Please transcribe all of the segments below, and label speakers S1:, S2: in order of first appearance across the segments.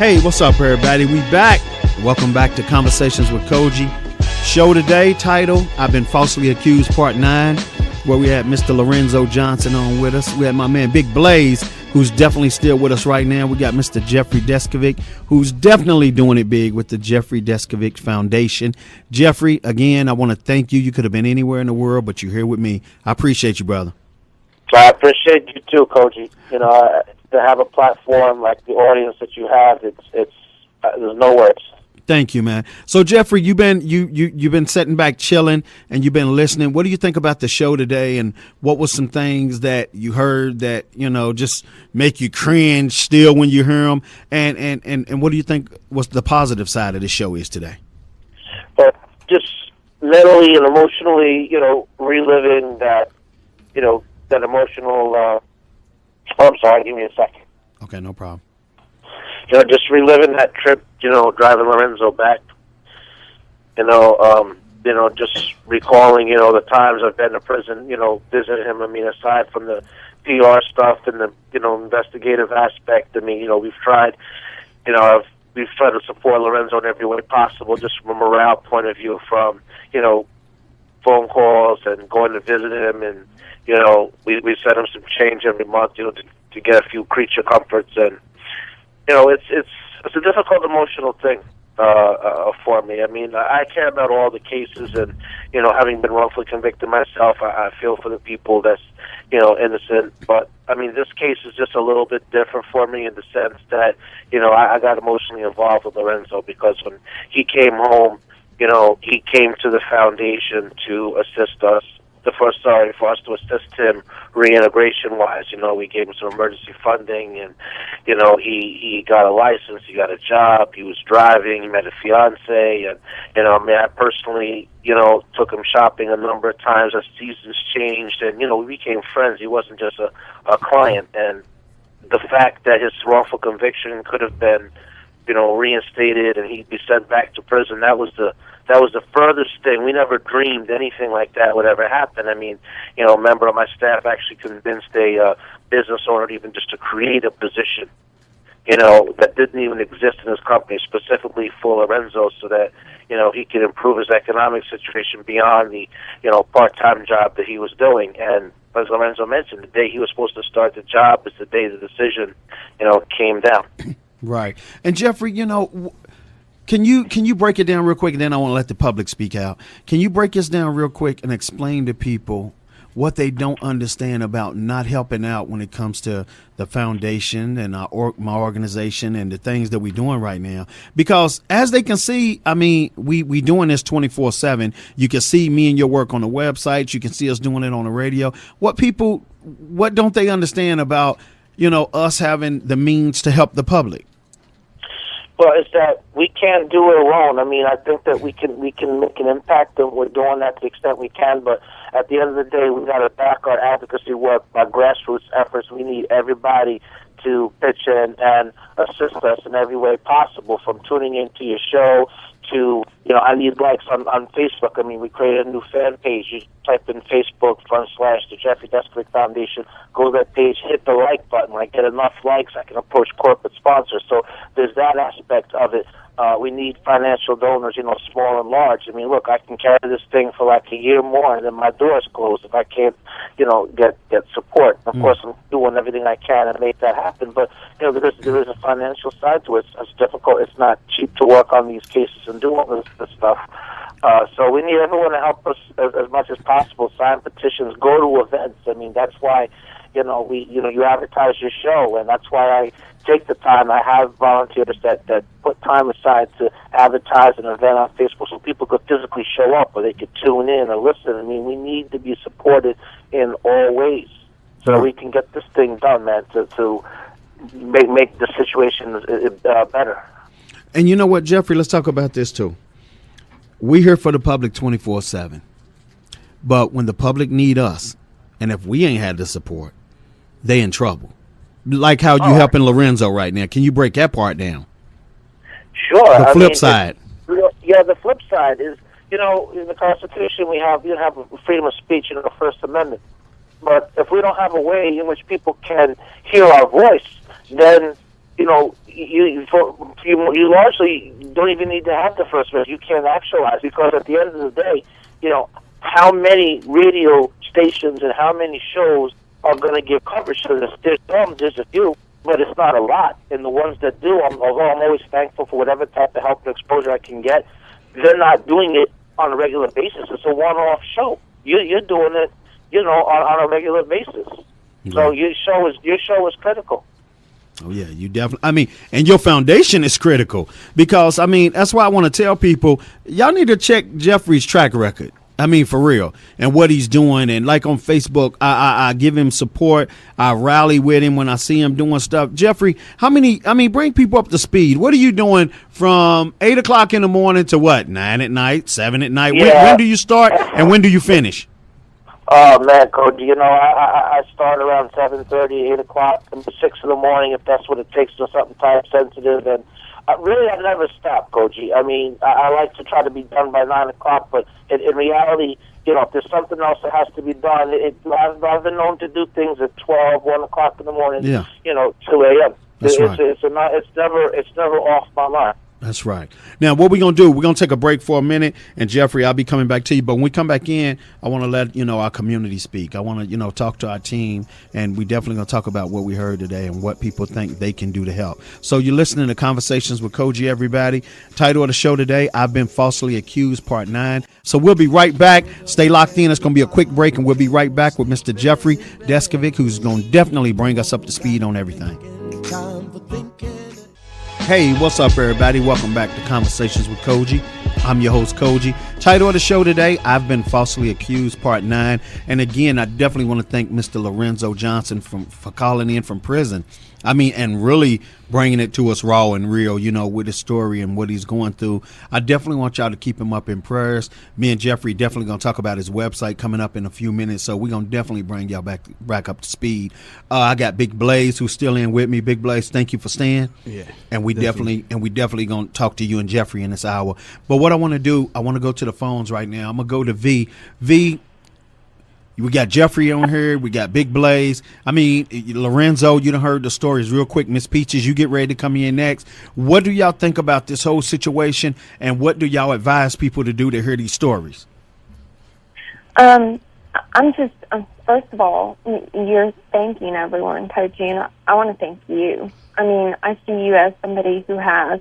S1: Hey, what's up, everybody? We back. Welcome back to Conversations with Cogee. Show today, title, I've Been Falsely Accused, Part 9, where we had Mr. Lorenzo Johnson on with us. We had my man Big Blaze, who's definitely still with us right now. We got Mr. Jeffrey Deskovic, who's definitely doing it big with the Jeffrey Deskovic Foundation. Jeffrey, again, I want to thank you. You could have been anywhere in the world, but you're here with me. I appreciate you, brother.
S2: I appreciate you too, Cogee. You know, to have a platform like the audience that you have, it's there's no words.
S1: Thank you, man. So, Jeffrey, you've been sitting back chilling and you've been listening. What do you think about the show today, and what was some things that you heard that, you know, just make you cringe still when you hear them? And what do you think was the positive side of the show is today?
S2: But just mentally and emotionally, you know, reliving that, you know, that emotional. I'm sorry, give me a second.
S1: Okay, no problem.
S2: You know, just reliving that trip, you know, driving Lorenzo back, you know, just recalling, you know, the times I've been to prison, you know, visiting him. I mean, aside from the PR stuff and the, you know, investigative aspect, I mean, you know, we've tried to support Lorenzo in every way possible, just from a morale point of view, from, you know, phone calls and going to visit him, and, you know, we send him some change every month, you know, to get a few creature comforts. And, you know, it's a difficult emotional thing for me. I mean, I care about all the cases, and, you know, having been wrongfully convicted myself, I feel for the people that's, you know, innocent. But, I mean, this case is just a little bit different for me in the sense that, you know, I got emotionally involved with Lorenzo, because when he came home, you know, he came to the foundation to assist us. For us to assist him reintegration-wise. You know, we gave him some emergency funding, and, you know, he got a license, he got a job, he was driving, he met a fiance, and, you know, I mean, I personally, you know, took him shopping a number of times as seasons changed, and, you know, we became friends. He wasn't just a client, and the fact that his wrongful conviction could have been, you know, reinstated and he'd be sent back to prison, that was the furthest thing. We never dreamed anything like that would ever happen. I mean, you know, a member of my staff actually convinced a business owner even just to create a position, you know, that didn't even exist in his company, specifically for Lorenzo, so that, you know, he could improve his economic situation beyond the, you know, part-time job that he was doing. And as Lorenzo mentioned, the day he was supposed to start the job is the day the decision, you know, came down.
S1: Right. And Jeffrey, you know, Can you break it down real quick, and then I want to let the public speak out. Can you break this down real quick and explain to people what they don't understand about not helping out when it comes to the foundation and my organization and the things that we're doing right now? Because as they can see, I mean, we doing this 24/7. You can see me and your work on the website. You can see us doing it on the radio. What don't they understand about, you know, us having the means to help the public?
S2: Well, it's that we can't do it alone. I mean, I think that we can make an impact, and we're doing that to the extent we can. But at the end of the day, we got to back our advocacy work by grassroots efforts. We need everybody to pitch in and assist us in every way possible, from tuning into your show to, you know, I need likes on Facebook. I mean, we created a new fan page. You type in Facebook/the Jeffrey Deskovic Foundation, go to that page, hit the like button. I get enough likes, I can approach corporate sponsors. So there's that aspect of it. We need financial donors, you know, small and large. I mean, look, I can carry this thing for like a year more, and then my door's closed if I can't, you know, get support. Of course, I'm doing everything I can to make that happen. But, you know, there is a financial side to it. It's difficult. It's not cheap to work on these cases and do all this stuff. So we need everyone to help us as much as possible. Sign petitions, go to events. I mean, that's why, you know, you advertise your show, and that's why I take the time. I have volunteers that put time aside to advertise an event on Facebook so people could physically show up, or they could tune in or listen. I mean, we need to be supported in all ways so we can get this thing done, man, to make the situation better.
S1: And you know what, Jeffrey, let's talk about this too. We're here for the public 24/7. But when the public need us, and if we ain't had the support, they in trouble. Like how you helping Lorenzo right now. Can you break that part down?
S2: Sure.
S1: The flip side.
S2: Yeah, the flip side is, you know, in the Constitution we have freedom of speech, you know, the First Amendment. But if we don't have a way in which people can hear our voice, then, you largely don't even need to have the First Amendment. You can't actualize, because at the end of the day, how many radio stations and how many shows are going to give coverage to this? There's a few, but it's not a lot. And the ones that do, although I'm always thankful for whatever type of help and exposure I can get, they're not doing it on a regular basis. It's a one-off show. You're doing it, on a regular basis.
S1: Right.
S2: So your show is critical.
S1: Oh yeah, you definitely. And your foundation is critical, because that's why I want to tell people, y'all need to check Jeffrey's track record. For real, and what he's doing. And like on Facebook, I give him support. I rally with him when I see him doing stuff. Jeffrey, bring people up to speed. What are you doing from 8 o'clock in the morning to what, 9 at night, 7 at night?
S2: Yeah.
S1: When do you start and when do you finish?
S2: Oh man, Cogee, I start around 7:30, 8 o'clock, and 6 in the morning if that's what it takes for something time sensitive. And I never stop, Cogee. I like to try to be done by 9 o'clock, but in reality, if there's something else that has to be done, I've been known to do things at 12, 1 o'clock in the morning, 2 a.m.
S1: That's right.
S2: It's never off my mind.
S1: That's right. Now, what we're going to do, we're going to take a break for a minute. And, Jeffrey, I'll be coming back to you. But when we come back in, I want to let, our community speak. I want to, talk to our team. And we definitely going to talk about what we heard today and what people think they can do to help. So you're listening to Conversations with Cogee, everybody. Title of the show today, I've Been Falsely Accused, Part 9. So we'll be right back. Stay locked in. It's going to be a quick break. And we'll be right back with Mr. Jeffrey Deskovic, who's going to definitely bring us up to speed on everything. Hey, what's up, everybody? Welcome back to Conversations with Cogee. I'm your host, Cogee. Title of the show today, I've Been Falsely Accused, Part 9. And again, I definitely want to thank Mr. Lorenzo Johnson for calling in from prison. And really bringing it to us raw and real, with his story and what he's going through. I definitely want y'all to keep him up in prayers. Me and Jeffrey definitely going to talk about his website coming up in a few minutes. So we're going to definitely bring y'all back up to speed. I got Big Blaze, who's still in with me. Big Blaze, thank you for staying. Yeah. And we definitely going to talk to you and Jeffrey in this hour. But what I want to do, I want to go to the phones right now. I'm going to go to V. V, we got Jeffrey on here. We got Big Blaze. Lorenzo, you done heard the stories real quick. Miss Peaches, you get ready to come in next. What do y'all think about this whole situation, and what do y'all advise people to do to hear these stories?
S3: First of all, you're thanking everyone, Cogee, and I want to thank you. I see you as somebody who has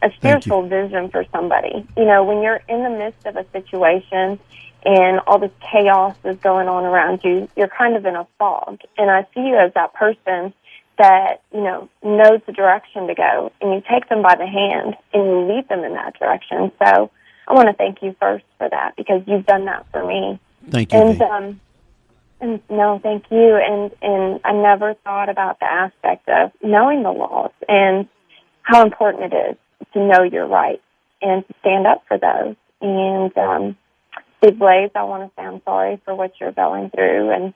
S3: a spiritual vision for somebody. When you're in the midst of a situation and all this chaos is going on around you, you're kind of in a fog. And I see you as that person that, knows the direction to go, and you take them by the hand and you lead them in that direction. So I want to thank you first for that, because you've done that for me.
S1: Thank you.
S3: And no, thank you. And I never thought about the aspect of knowing the laws and how important it is to know your rights and to stand up for those. And, Big Blaze, I want to say I'm sorry for what you're going through, and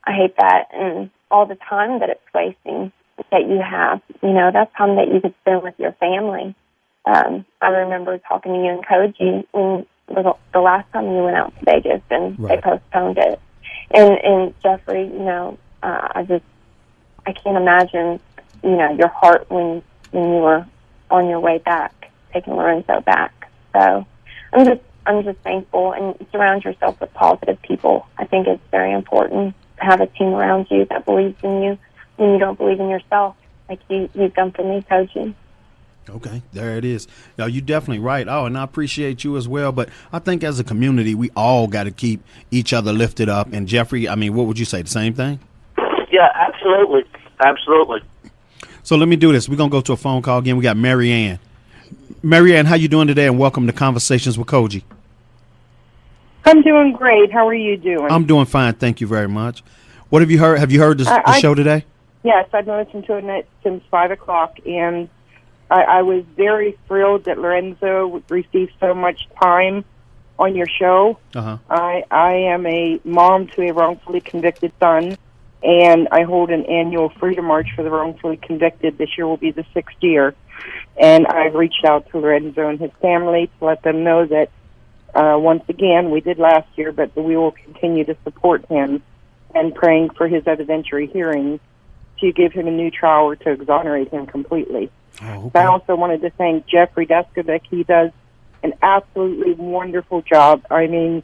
S3: I hate that, and all the time that it's wasting that you have. That's time that you could spend with your family. I remember talking to you and Cogee when the last time you went out to Vegas, and They postponed it. And Jeffrey, I can't imagine, your heart when you were on your way back, taking Lorenzo back. So I'm just thankful, and surround yourself with positive people. I think it's very important to have a team around you that believes in you when you don't believe in yourself, like you've done for me, Cogee.
S1: Okay, there it is. Now, you're definitely right. Oh, and I appreciate you as well. But I think as a community, we all got to keep each other lifted up. And Jeffrey, what would you say? The same thing?
S2: Yeah, absolutely. Absolutely.
S1: So let me do this. We're going to go to a phone call again. We got Mary Ann. Mary Ann, how you doing today? And welcome to Conversations with Cogee.
S4: I'm doing great. How are you doing?
S1: I'm doing fine. Thank you very much. What have you heard? Have you heard the show today?
S4: Yes, I've been listening to it since 5 o'clock, and I was very thrilled that Lorenzo received so much time on your show.
S1: Uh-huh.
S4: I am a mom to a wrongfully convicted son, and I hold an annual Freedom March for the wrongfully convicted. This year will be the 6th year. And I've reached out to Lorenzo and his family to let them know that, once again, we did last year, but we will continue to support him and praying for his evidentiary hearing. to give him a new trial or to exonerate him completely.
S1: Oh,
S4: I
S1: okay.
S4: also wanted to thank Jeffrey Deskovic. He does an absolutely wonderful job. I mean,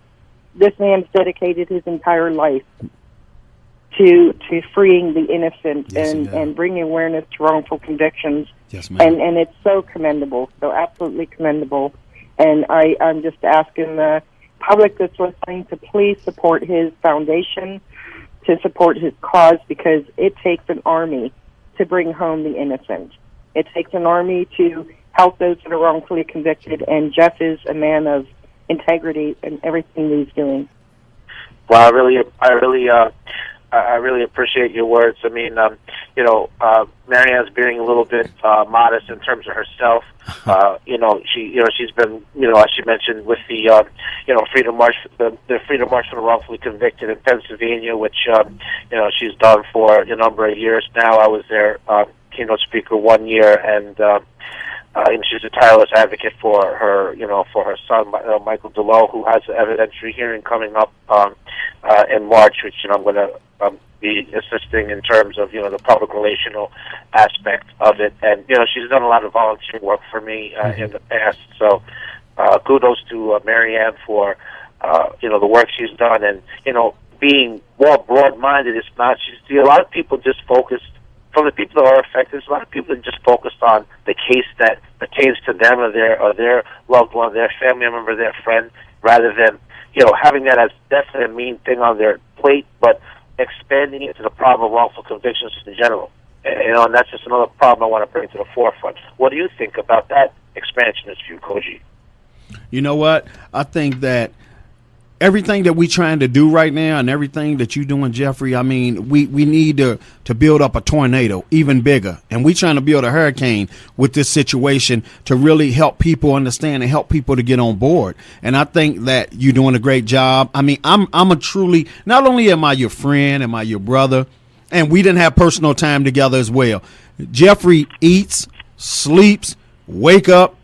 S4: this man's dedicated his entire life to freeing the innocent
S1: Yes,
S4: and bringing awareness to wrongful convictions.
S1: Yes, ma'am.
S4: And it's so commendable, so absolutely commendable. And I'm just asking the public that's listening to please support his foundation, to support his cause, because it takes an army to bring home the innocent. It takes an army to help those that are wrongfully convicted, and Jeff is a man of integrity in everything he's doing.
S2: Well, I really appreciate your words. I mean, Marianne's being a little bit modest in terms of herself. She's been, as she mentioned, with the, Freedom March, the Freedom March for the Wrongfully Convicted in Pennsylvania, which, she's done for a number of years now. I was their keynote speaker 1 year, and she's a tireless advocate for her, for her son, Michael DeLoe, who has an evidentiary hearing coming up in March, which I'm going to be assisting in terms of, the public relational aspect of it. And, she's done a lot of volunteer work for me in the past. So kudos to Marianne for, the work she's done. And, being more broad-minded, it's not, a lot of people just focused, from the people that are affected, there's a lot of people that just focused on the case that pertains to them or their loved one, their family member, their friend, rather than, having that as definitely a main thing on their plate, but expanding it to the problem of wrongful convictions in general. And that's just another problem I want to bring to the forefront. What do you think about that expansionist view, Cogee?
S1: You know what? I think that everything that we're trying to do right now and everything that you're doing, Jeffrey, I mean, we need to build up a tornado even bigger. And we're trying to build a hurricane with this situation to really help people understand and help people to get on board. And I think that you're doing a great job. I mean, I'm a truly, not only am I your friend, am I your brother, and we didn't have personal time together as well. Jeffrey eats, sleeps, wake up,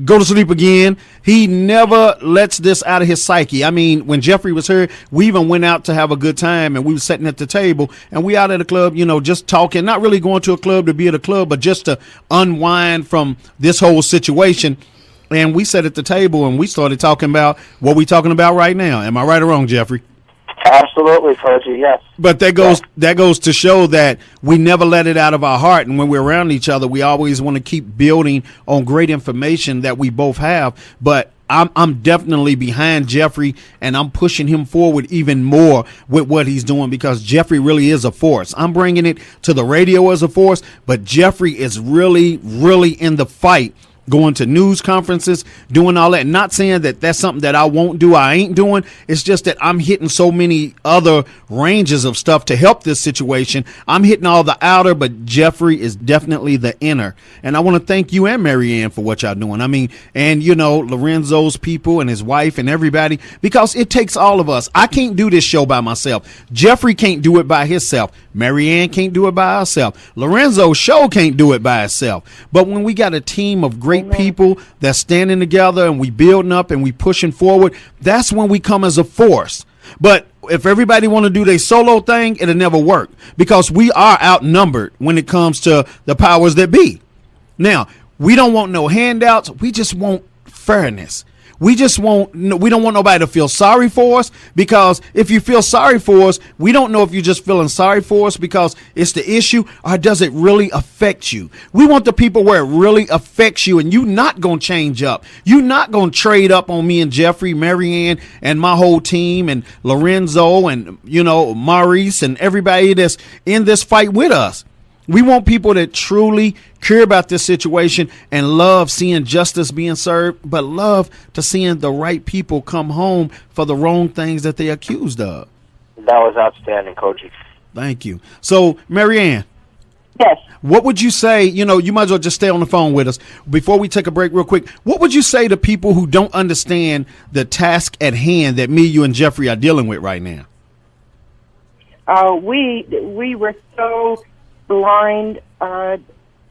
S1: go to sleep again. He never lets this out of his psyche. I mean, when Jeffrey was here, we even went out to have a good time, and we were sitting at the table, and we out at the club, just talking, not really going to a club to be at a club, but just to unwind from this whole situation. And we sat at the table and we started talking about what we're talking about right now. Am I right or wrong, Jeffrey?
S2: Absolutely, Cogee, yes.
S1: But that goes to show that we never let it out of our heart. And when we're around each other, we always want to keep building on great information that we both have. But I'm definitely behind Jeffrey, and I'm pushing him forward even more with what he's doing, because Jeffrey really is a force. I'm bringing it to the radio as a force, but Jeffrey is really, really in the fight, going to news conferences, doing all that. Not saying that that's something that I won't do, I ain't doing. It's just that I'm hitting so many other ranges of stuff to help this situation. I'm hitting all the outer, but Jeffrey is definitely the inner. And I want to thank you and Marianne for what y'all doing. I mean, and Lorenzo's people and his wife and everybody, because it takes all of us. I can't do this show by myself. Jeffrey can't do it by himself. Marianne can't do it by herself. Lorenzo's show can't do it by itself. But when we got a team of great people that's standing together and we building up and we pushing forward, that's when we come as a force. But if everybody want to do their solo thing, it'll never work, because we are outnumbered when it comes to the powers that be. Now, we don't want no handouts. We just want fairness. We don't want nobody to feel sorry for us, because if you feel sorry for us, we don't know if you're just feeling sorry for us because it's the issue, or does it really affect you? We want the people where it really affects you, and you not going to change up. You not going to trade up on me and Jeffrey, Marianne, and my whole team, and Lorenzo, and, Maurice, and everybody that's in this fight with us. We want people that truly care about this situation and love seeing justice being served, but love to seeing the right people come home for the wrong things that they're accused of.
S2: That was outstanding, Cogee.
S1: Thank you. So, Marianne.
S4: Yes.
S1: What would you say, you might as well just stay on the phone with us. Before we take a break real quick, what would you say to people who don't understand the task at hand that me, you, and Jeffrey are dealing with right now?
S4: We were so blind,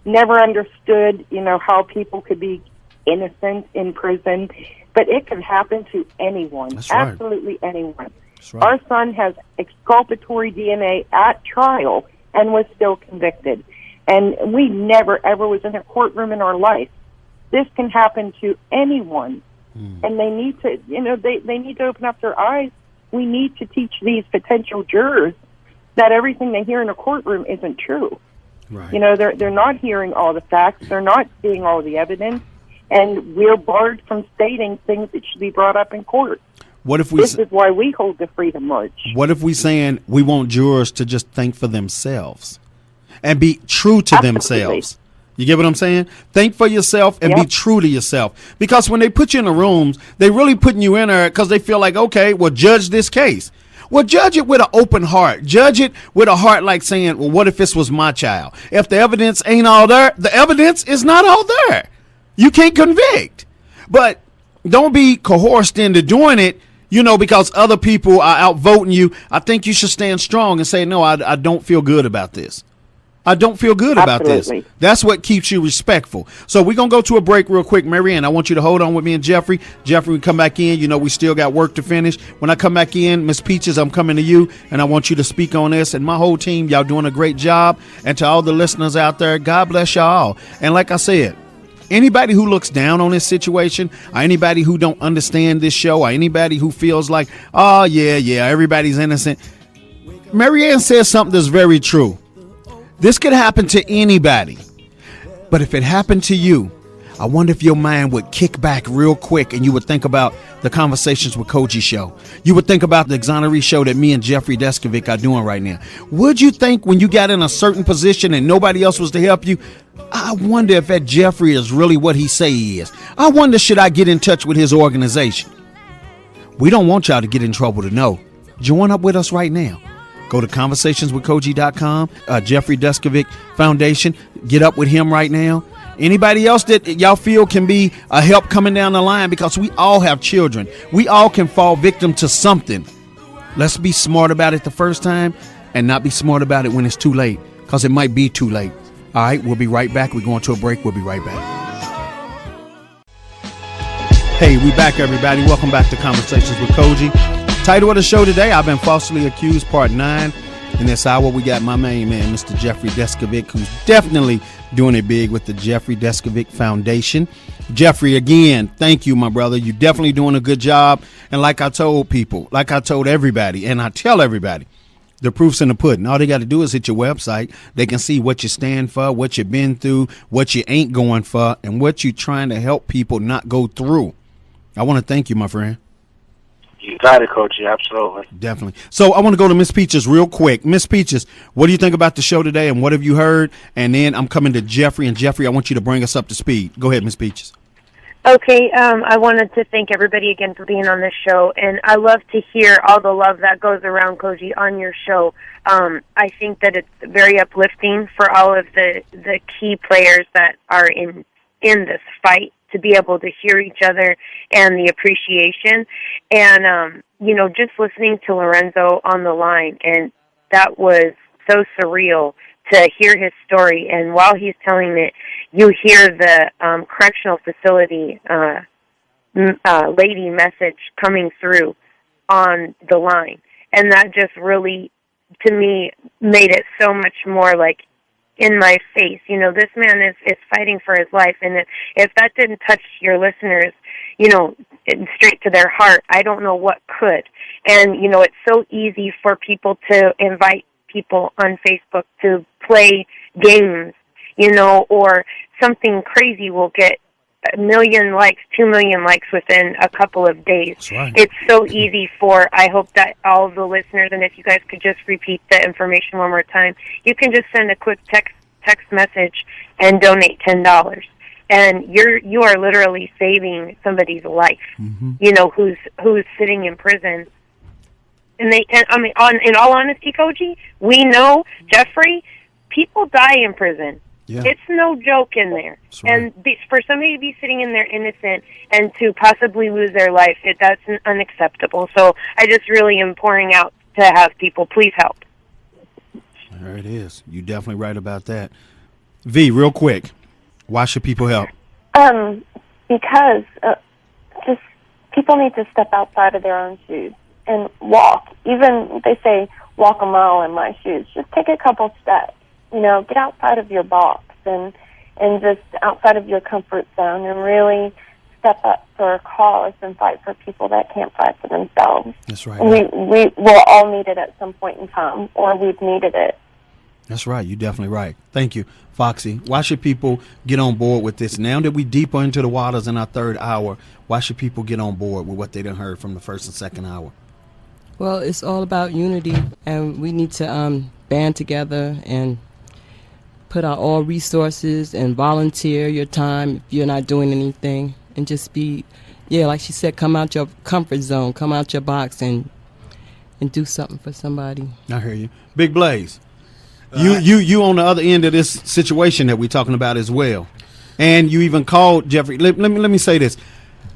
S4: never understood, how people could be innocent in prison, but it could happen to anyone.
S1: That's right.
S4: Absolutely anyone.
S1: That's right.
S4: Our son has exculpatory DNA at trial and was still convicted. And we never, ever was in a courtroom in our life. This can happen to anyone. And they need to, they need to open up their eyes. We need to teach these potential jurors that everything they hear in a courtroom isn't true.
S1: Right.
S4: They're not hearing all the facts. They're not seeing all the evidence. And we're barred from stating things that should be brought up in court. This is why we hold the Freedom March.
S1: What if we saying we want jurors to just think for themselves and be true to themselves? You get what I'm saying? Think for yourself and be true to yourself. Because when they put you in the rooms, they really putting you in there because they feel like, okay, well, judge this case. Well, judge it with an open heart. Judge it with a heart like saying, well, what if this was my child? If the evidence ain't all there, the evidence is not all there. You can't convict. But don't be coerced into doing it, because other people are outvoting you. I think you should stand strong and say, no, I don't feel good about this. I don't feel good about this. That's what keeps you respectful. So we're going to go to a break real quick. Marianne, I want you to hold on with me and Jeffrey. Jeffrey, we come back in. We still got work to finish. When I come back in, Miss Peaches, I'm coming to you, and I want you to speak on this. And my whole team, y'all doing a great job. And to all the listeners out there, God bless y'all. And like I said, anybody who looks down on this situation, or anybody who don't understand this show, or anybody who feels like, oh, yeah, everybody's innocent. Marianne says something that's very true. This could happen to anybody. But if it happened to you, I wonder if your mind would kick back real quick and you would think about the Conversations with Cogee show. You would think about the Exonerees show that me and Jeffrey Deskovic are doing right now. Would you think when you got in a certain position and nobody else was to help you, I wonder if that Jeffrey is really what he say he is. I wonder, should I get in touch with his organization? We don't want y'all to get in trouble to know. Join up with us right now. Go to conversationswithcogee.com, Jeffrey Deskovic Foundation. Get up with him right now. Anybody else that y'all feel can be a help coming down the line, because we all have children. We all can fall victim to something. Let's be smart about it the first time and not be smart about it when it's too late, because it might be too late. All right, we'll be right back. We're going to a break. We'll be right back. Hey, we back, everybody. Welcome back to Conversations with Cogee. Title of the show today, I've been falsely accused, part 9. In this hour, we got my main man, Mr. Jeffrey Deskovic, who's definitely doing it big with the Jeffrey Deskovic Foundation. Jeffrey, again, thank you, my brother. You're definitely doing a good job. And like I told people, like I told everybody, and I tell everybody, the proof's in the pudding. All they got to do is hit your website. They can see what you stand for, what you've been through, what you ain't going for, and what you're trying to help people not go through. I want to thank you, my friend.
S2: You got it, Coach. Absolutely.
S1: Definitely. So I want to go to Miss Peaches real quick. Miss Peaches, what do you think about the show today, and what have you heard? And then I'm coming to Jeffrey, and Jeffrey, I want you to bring us up to speed. Go ahead, Miss Peaches.
S5: Okay, I wanted to thank everybody again for being on this show, and I love to hear all the love that goes around, Cogee, on your show. I think that it's very uplifting for all of the key players that are in this fight, to be able to hear each other and the appreciation. And, just listening to Lorenzo on the line, and that was so surreal to hear his story. And while he's telling it, you hear the correctional facility lady message coming through on the line. And that just really, to me, made it so much more like in my face. This man is fighting for his life, and if that didn't touch your listeners, straight to their heart, I don't know what could. And, it's so easy for people to invite people on Facebook to play games, or something crazy will get 1 million likes, 2 million likes within a couple of days.
S1: That's right.
S5: It's so easy I hope that all of the listeners, and if you guys could just repeat the information one more time, you can just send a quick text message and donate $10. And you are literally saving somebody's life, who's sitting in prison. And in all honesty, Cogee, we know, Jeffrey, people die in prison.
S1: Yeah.
S5: It's no joke in there.
S1: Right.
S5: And for somebody to be sitting in there innocent and to possibly lose their life, that's unacceptable. So I just really am pouring out to have people please help.
S1: There it is. You're definitely right about that. V, real quick, why should people help?
S3: Because people need to step outside of their own shoes and walk. Even they say walk a mile in my shoes. Just take a couple steps. You know, get outside of your box and just outside of your comfort zone and really step up for a cause and fight for people that can't fight for themselves.
S1: That's right.
S3: We will all need it at some point in time, or we've needed it.
S1: That's right. You're definitely right. Thank you, Foxy. Why should people get on board with this? Now that we deeper into the waters in our third hour, why should people get on board with what they done heard from the first and second hour?
S6: Well, it's all about unity, and we need to band together and put out all resources and volunteer your time if you're not doing anything, and just be, like she said, come out your comfort zone, come out your box, and do something for somebody.
S1: I hear you. Big Blaze, you on the other end of this situation that we're talking about as well, and you even called Jeffrey. Let me say this: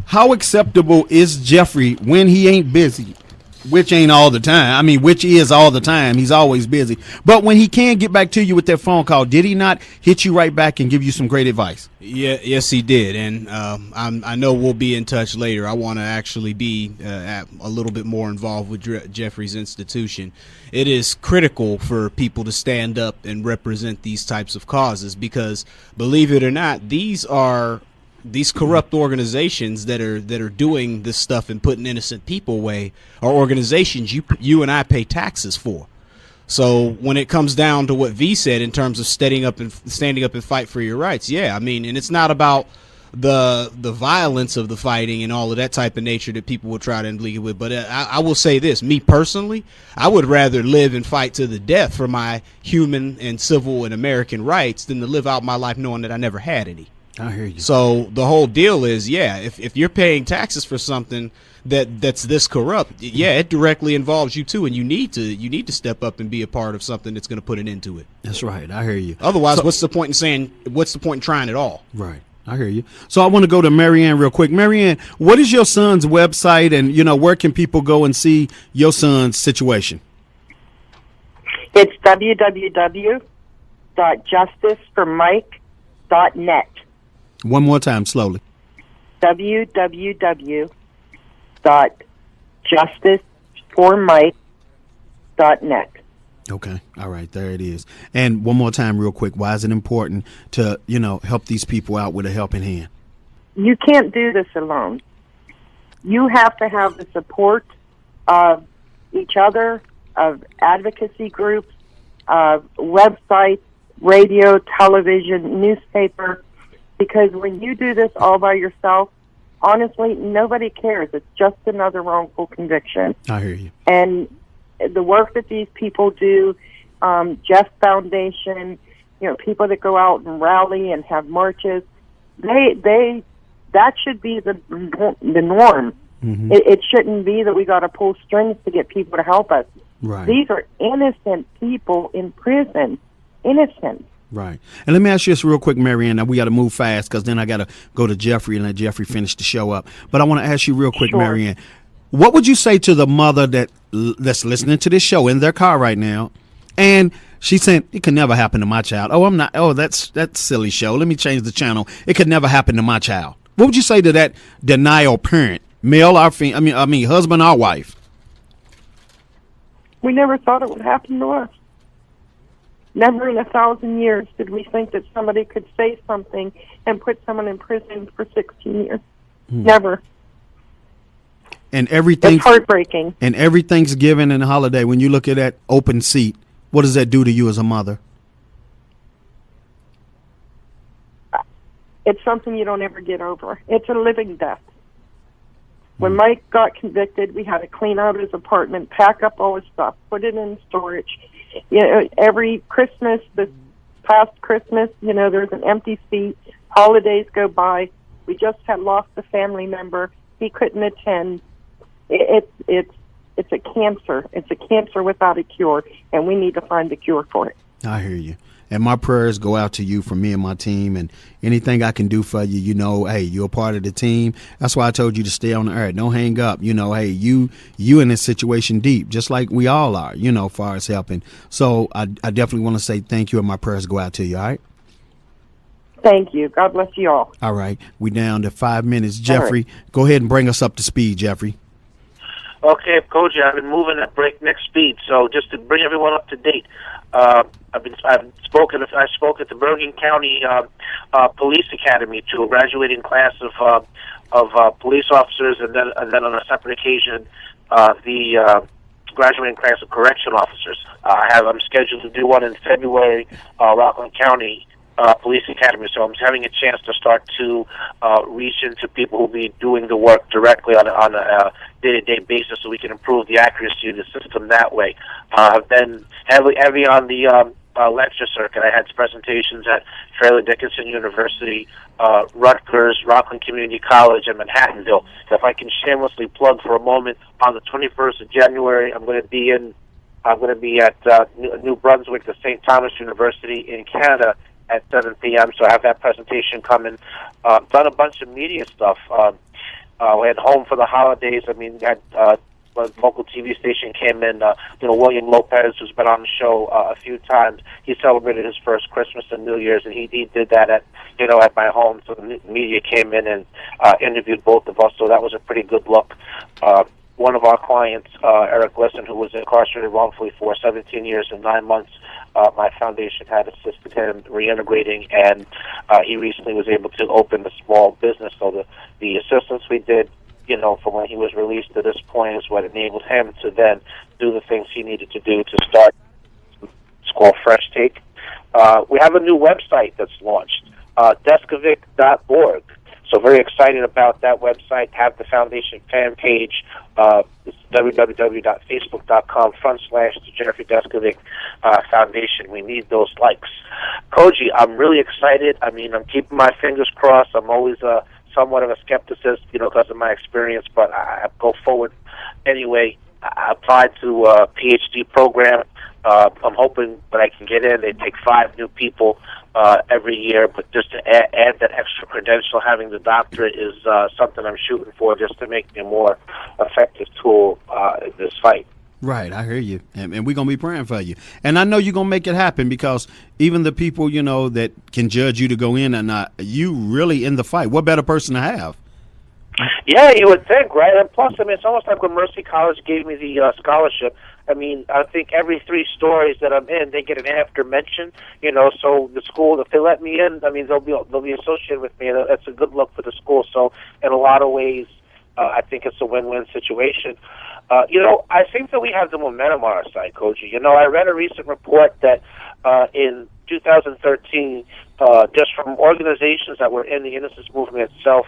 S1: how acceptable is Jeffrey when he ain't busy? Which ain't all the time. I mean, which is all the time. He's always busy. But when he can get back to you with that phone call, did he not hit you right back and give you some great advice?
S7: Yes, he did. And I know we'll be in touch later. I want to actually be a little bit more involved with Jeffrey's institution. It is critical for people to stand up and represent these types of causes because, believe it or not, these corrupt organizations that are doing this stuff and putting innocent people away are organizations you and I pay taxes for. So when it comes down to what V said in terms of standing up and fight for your rights, I mean, and it's not about the violence of the fighting and all of that type of nature that people will try to lead with. But I will say this, me personally, I would rather live and fight to the death for my human and civil and American rights than to live out my life knowing that I never had any.
S1: I hear you.
S7: So the whole deal is, if you're paying taxes for something that's this corrupt, it directly involves you too, and you need to step up and be a part of something that's going to put an end to it.
S1: That's right. I hear you.
S7: Otherwise, what's the point in trying it all?
S1: Right. I hear you. So I want to go to Marianne real quick. Marianne, what is your son's website, and where can people go and see your son's situation?
S4: It's www.justiceformike.net.
S1: One more time, slowly.
S4: www.justiceformike.net.
S1: Okay. All right. There it is. And one more time, real quick. Why is it important to, help these people out with a helping hand?
S4: You can't do this alone. You have to have the support of each other, of advocacy groups, of websites, radio, television, newspaper, because when you do this all by yourself, honestly, nobody cares. It's just another wrongful conviction.
S1: I hear you.
S4: And the work that these people do, Jeff Foundation, people that go out and rally and have marches, that should be the norm. Mm-hmm. It shouldn't be that we got to pull strings to get people to help us.
S1: Right.
S4: These are innocent people in prison. Innocent.
S1: Right. And let me ask you this real quick, Marianne. Now, we got to move fast because then I got to go to Jeffrey and let Jeffrey finish the show up. But I want to ask you real quick,
S4: Sure.
S1: Marianne, what would you say to the mother that's listening to this show in their car right now, and she's saying, it could never happen to my child. That's silly show. Let me change the channel. It could never happen to my child. What would you say to that denial parent, male or female, husband or wife?
S4: We never thought it would happen to us. Never in 1,000 years did we think that somebody could say something and put someone in prison for 16 years. Never.
S1: And everything.
S4: It's heartbreaking.
S1: And every Thanksgiving and holiday, when you look at that open seat, what does that do to you as a mother?
S4: It's something you don't ever get over. It's a living death. When Mike got convicted, we had to clean out his apartment, pack up all his stuff, put it in storage. Every Christmas, this past Christmas, there's an empty seat. Holidays go by. We just had lost a family member. He couldn't attend. It's a cancer. It's a cancer without a cure, and we need to find a cure for it.
S1: I hear you. And my prayers go out to you from me and my team, and anything I can do for you, hey, you're a part of the team. That's why I told you to stay on the earth. Don't hang up. Hey, you in this situation deep, just like we all are, far as helping. So I definitely want to say thank you, and my prayers go out to you, all right?
S4: Thank you. God bless you all.
S1: All right. We down to 5 minutes. Jeffrey, Go ahead and bring us up to speed, Jeffrey.
S2: Okay, Cogee, I've been moving at breakneck speed. So just to bring everyone up to date, I spoke at the Bergen County Police Academy to a graduating class of police officers, and then on a separate occasion, the graduating class of correction officers. I'm scheduled to do one in February, Rockland County Police Academy. So I'm having a chance to start to reach into people who will be doing the work directly on a day-to-day basis, so we can improve the accuracy of the system that way. I've been heavy on the lecture circuit. I had presentations at Fairleigh Dickinson University, Rutgers, Rockland Community College, and Manhattanville. So if I can shamelessly plug for a moment, on the 21st of January, I'm going to be at New Brunswick, the St. Thomas University in Canada, at 7 p.m. So I have that presentation coming. Done a bunch of media stuff. We had Home for the Holidays. I mean, had a local TV station came in. William Lopez, who's been on the show a few times. He celebrated his first Christmas and New Year's, and he did that at my home. So the media came in and interviewed both of us. So that was a pretty good look. One of our clients, Eric Lisson, who was incarcerated wrongfully for 17 years and 9 months, my foundation had assisted him reintegrating, and he recently was able to open a small business. So the assistance we did, from when he was released to this point, is what enabled him to then do the things he needed to do to start. It's called Fresh Take. We have a new website that's launched, Deskovic.org. So very excited about that website. Have the foundation fan page. It's www.facebook.com/the Jeffrey Deskovic Foundation. We need those likes. Cogee, I'm really excited. I mean, I'm keeping my fingers crossed. I'm always somewhat of a skepticist, because of my experience, but I go forward anyway. I applied to a PhD program. I'm hoping that I can get in. They take 5 new people every year, but just to add that extra credential, having the doctorate is something I'm shooting for, just to make me a more effective tool in this fight.
S1: Right, I hear you, and we're going to be praying for you. And I know you're going to make it happen, because even the people, that can judge you to go in or not, you really in the fight. What better person to have?
S2: Yeah, you would think, right? And plus, I mean, it's almost like when Mercy College gave me the scholarship. I mean, I think every 3 stories that I'm in, they get an after mention, so the school, if they let me in, I mean, they'll be associated with me, and that's a good look for the school. So in a lot of ways, I think it's a win-win situation. I think that we have the momentum on our side, Cogee. I read a recent report that in 2013, just from organizations that were in the innocence movement itself,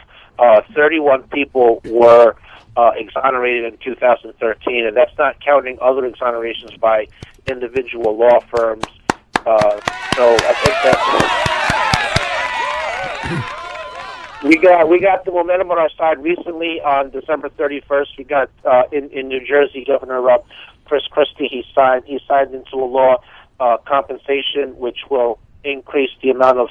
S2: 31 people were exonerated in 2013, and that's not counting other exonerations by individual law firms. So I think that we got the momentum on our side. Recently, on December 31st, we got in New Jersey, Governor Chris Christie. He signed into a law compensation, which will increase the amount of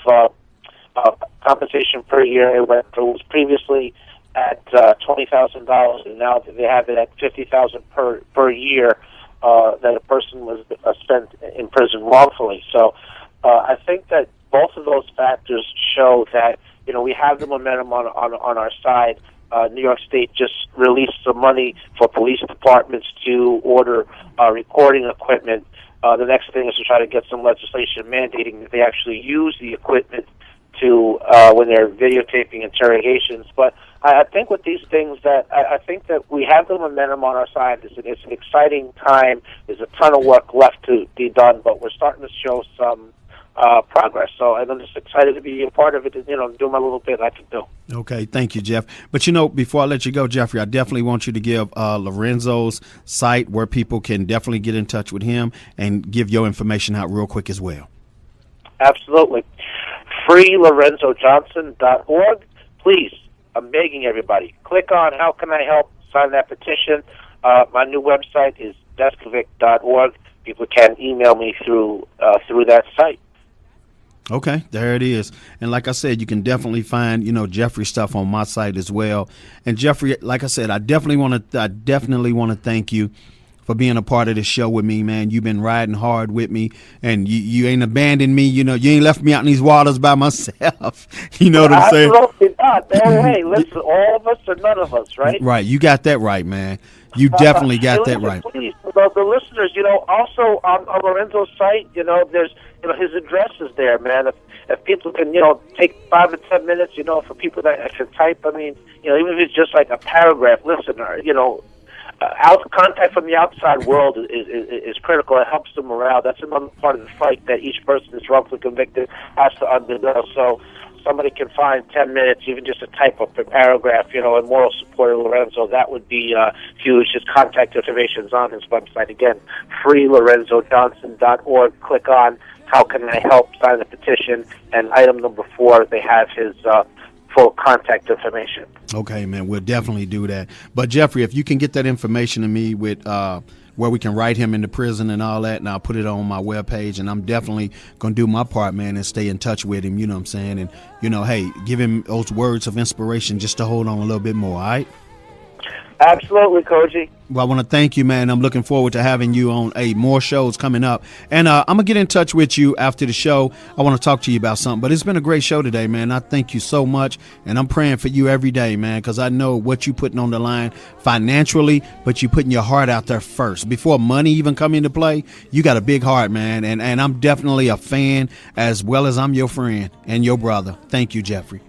S2: compensation per year. It was previously at $20,000, and now they have it at $50,000 per year that a person was spent in prison wrongfully. So I think that both of those factors show that we have the momentum on our side. New York State just released some money for police departments to order recording equipment. The next thing is to try to get some legislation mandating that they actually use the equipment to when they're videotaping interrogations. But I think with these things that I think that we have the momentum on our side. It's an exciting time. There's a ton of work left to be done, but we're starting to show some progress. So I'm just excited to be a part of it and, do my little bit I can do.
S1: Okay, thank you, Jeff. But, before I let you go, Jeffrey, I definitely want you to give Lorenzo's site where people can definitely get in touch with him and give your information out real quick as well.
S2: Absolutely. FreeLorenzoJohnson.org. Please, I'm begging everybody, click on How Can I Help? Sign that petition. My new website is Deskovic.org. People can email me through that site.
S1: Okay, there it is. And like I said, you can definitely find, Jeffrey's stuff on my site as well. And Jeffrey, like I said, I definitely want to thank you for being a part of this show with me, man. You've been riding hard with me, and you ain't abandoned me. You know, you ain't left me out in these waters by myself. You know what I'm saying?
S2: Absolutely not. No way. Listen, all of us or none of us, right?
S1: Right. You got that right, man. You definitely got that right.
S2: Please, the listeners, also on Lorenzo's site, there's, his address is there, man. If people can, take 5 to 10 minutes, for people that can type, I mean, even if it's just like a paragraph, listen, contact from the outside world is critical. It helps the morale. That's another part of the fight that each person that's wrongfully convicted has to undergo. So somebody can find 10 minutes, even just to type up a paragraph, and moral support of Lorenzo, that would be huge. His contact information is on his website. Again, freelorenzojohnson.org. Click on How Can I Help? Sign the petition. And item number 4, they have his full contact information.
S1: Okay, man, we'll definitely do that. But Jeffrey, if you can get that information to me with where we can write him into prison and all that, and I'll put it on my webpage, and I'm definitely going to do my part, man, and stay in touch with him, you know what I'm saying? And, hey, give him those words of inspiration just to hold on a little bit more, all right?
S2: Absolutely, Cogee.
S1: Well, I want to thank you, man. I'm looking forward to having you on more shows coming up. And I'm going to get in touch with you after the show. I want to talk to you about something. But it's been a great show today, man. I thank you so much. And I'm praying for you every day, man, because I know what you're putting on the line financially, but you're putting your heart out there first. Before money even come into play, you got a big heart, man. And I'm definitely a fan as well as I'm your friend and your brother. Thank you, Jeffrey.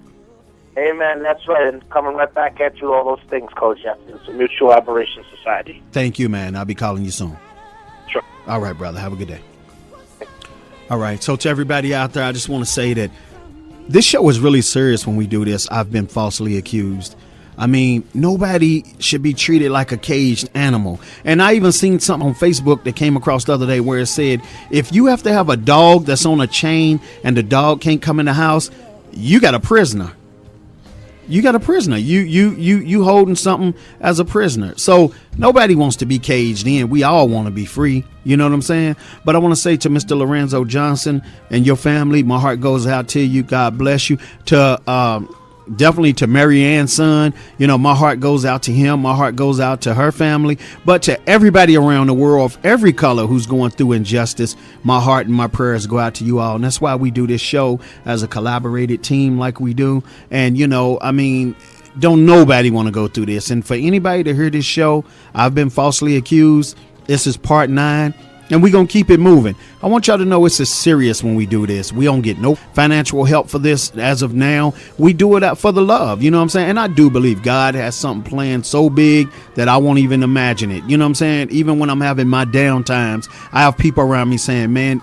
S2: Amen. That's right. And coming right back at you, all those things, Coach. It's a mutual admiration society.
S1: Thank you, man. I'll be calling you soon.
S2: Sure.
S1: All right, brother. Have a good day. All right. So to everybody out there, I just want to say that this show is really serious when we do this. I've been falsely accused. I mean, nobody should be treated like a caged animal. And I even seen something on Facebook that came across the other day where it said, if you have to have a dog that's on a chain and the dog can't come in the house, you got a prisoner. You got a prisoner. You holding something as a prisoner. So nobody wants to be caged in. We all want to be free. You know what I'm saying? But I want to say to Mr. Lorenzo Johnson and your family, my heart goes out to you. God bless you. To definitely to Mary Ann's son, my heart goes out to him. My heart goes out to her family. But to everybody around the world of every color who's going through injustice, my heart and my prayers go out to you all. And that's why we do this show as a collaborated team like we do. And, don't nobody want to go through this. And for anybody to hear this show, I've been falsely accused. This is part 9. And we're going to keep it moving. I want y'all to know it's serious when we do this. We don't get no financial help for this as of now. We do it out for the love. You know what I'm saying? And I do believe God has something planned so big that I won't even imagine it. You know what I'm saying? Even when I'm having my down times, I have people around me saying, man,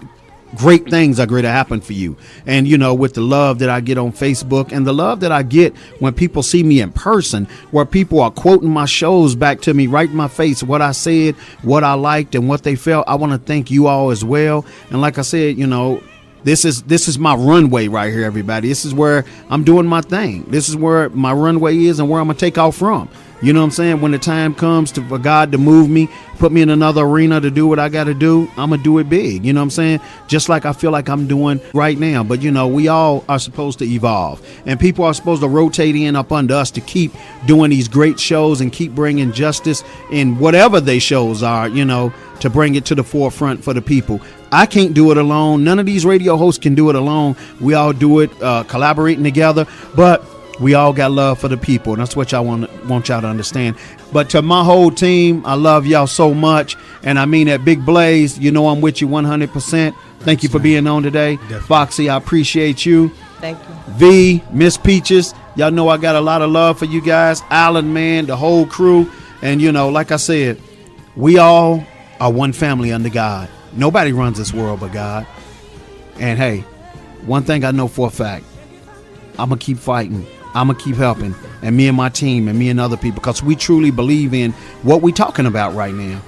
S1: great things are going to happen for you. And, with the love that I get on Facebook and the love that I get when people see me in person, where people are quoting my shows back to me right in my face, what I said, what I liked and what they felt. I want to thank you all as well. And like I said, this is my runway right here, everybody. This is where I'm doing my thing. This is where my runway is and where I'm going to take off from. You know what I'm saying? When the time comes for God to move me, put me in another arena to do what I got to do, I'm going to do it big. You know what I'm saying? Just like I feel like I'm doing right now. But, we all are supposed to evolve. And people are supposed to rotate in up under us to keep doing these great shows and keep bringing justice in whatever they shows are, to bring it to the forefront for the people. I can't do it alone. None of these radio hosts can do it alone. We all do it collaborating together. But we all got love for the people, and that's what y'all want y'all to understand. But to my whole team, I love y'all so much, and I mean that Big Blaze, I'm with you 100%. Thank you for being on today.
S7: Definitely.
S1: Foxy, I appreciate you.
S6: Thank you.
S1: V, Miss Peaches, y'all know I got a lot of love for you guys. Alan, man, the whole crew, and like I said, we all are one family under God. Nobody runs this world but God. And hey, one thing I know for a fact, I'm going to keep fighting. I'm going to keep helping, and me and my team and me and other people, because we truly believe in what we're talking about right now.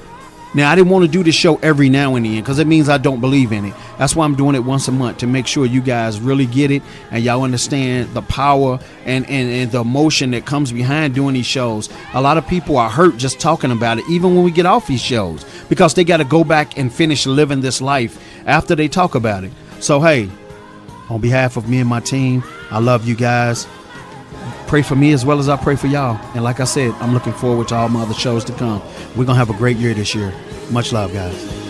S1: Now, I didn't want to do this show every now and then because it means I don't believe in it. That's why I'm doing it once a month, to make sure you guys really get it and y'all understand the power and the emotion that comes behind doing these shows. A lot of people are hurt just talking about it, even when we get off these shows, because they got to go back and finish living this life after they talk about it. So, hey, on behalf of me and my team, I love you guys. Pray for me as well as I pray for y'all. And like I said, I'm looking forward to all my other shows to come. We're going to have a great year this year. Much love, guys.